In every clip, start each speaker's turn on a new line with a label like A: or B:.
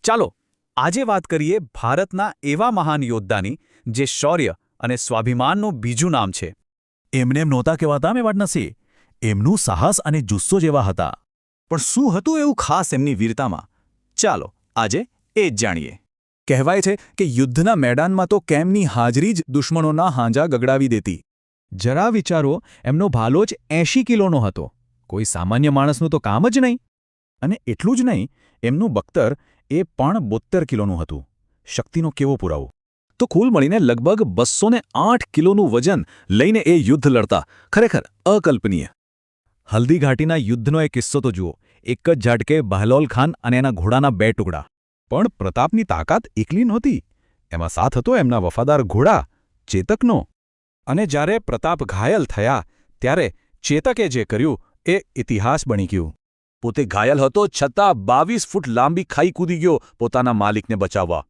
A: ચાલો આજે વાત કરીએ ભારતના એવા મહાન યોદ્ધાની જે શૌર્ય અને સ્વાભિમાનનું બીજું નામ છે.
B: એમને એમ નહોતા કહેવાતા મેવાડનસી. એમનું સાહસ અને જુસ્સો જેવા હતા.
A: પણ શું હતું એવું ખાસ એમની વીરતામાં? ચાલો આજે એ જ જાણીએ. કહેવાય છે કે યુદ્ધના મેદાનમાં તો કેમની હાજરી જ દુશ્મનોના હાંજા ગગડાવી દેતી. જરા વિચારો, એમનો ભાલો જ 80 કિલોનો હતો. કોઈ સામાન્ય માણસનું તો કામ જ નહીં. અને એટલું જ નહીં, એમનું બખ્તર એ પણ 72 કિલોનું હતું. શક્તિનો કેવો પુરાવો! તો કુલ મળીને લગભગ 208 કિલોનું વજન લઈને એ યુદ્ધ લડતા. ખરેખર અકલ્પનીય. હલ્દી ઘાટીના યુદ્ધનો એ કિસ્સો તો જુઓ. એક જ ઝાટકે બહલોલ ખાન અને એના ઘોડાના 2 ટુકડા. પણ પ્રતાપની તાકાત એકલી નહોતી. એમાં સાથ હતો એમના વફાદાર ઘોડા ચેતકનો. અને જ્યારે પ્રતાપ ઘાયલ થયા ત્યારે ચેતકે જે કર્યું એ ઇતિહાસ બની ગયું. પોતે ઘાયલ હતો છતાં 22 ફૂટ લાંબી ખાઈ કૂદી ગયો પોતાના માલિકને બચાવવા.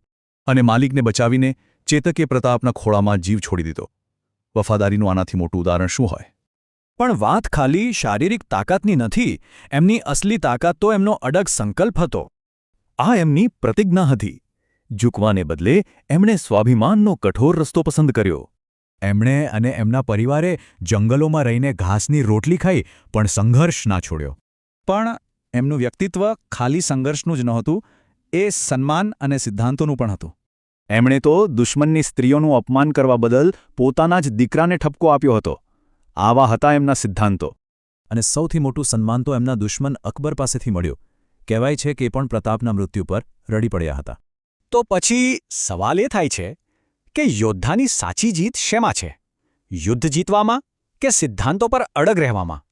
A: અને માલિકને બચાવીને ચેતકે પ્રતાપના ખોળામાં જીવ છોડી દીધો. વફાદારીનું આનાથી મોટું ઉદાહરણ શું હોય? પણ વાત ખાલી શારીરિક તાકાતની નથી. એમની અસલી તાકાત તો એમનો અડગ સંકલ્પ હતો. આ એમની પ્રતિજ્ઞા હતી. ઝૂકવાને બદલે એમણે સ્વાભિમાનનો કઠોર રસ્તો પસંદ કર્યો. એમણે અને એમના પરિવારે જંગલોમાં રહીને ઘાસની રોટલી ખાઈ પણ સંઘર્ષ ના છોડ્યો. પણ એમનું વ્યક્તિત્વ ખાલી સંઘર્ષનું જ નહોતું, એ સન્માન અને સિદ્ધાંતોનું પણ હતું. એમણે તો દુશ્મનની સ્ત્રીઓનું અપમાન કરવા બદલ પોતાના જ દીકરાને ઠપકો આપ્યો હતો. આવા હતા એમના સિદ્ધાંતો. અને સૌથી મોટું સન્માન તો એમના દુશ્મન અકબર પાસેથી મળ્યું. કહેવાય છે કે પણ પ્રતાપના મૃત્યુ પર રડી પડ્યા હતા. તો પછી સવાલ એ થાય છે કે યોદ્ધાની સાચી જીત શેમાં છે? યુદ્ધ જીતવામાં કે સિદ્ધાંતો પર અડગ રહેવામાં?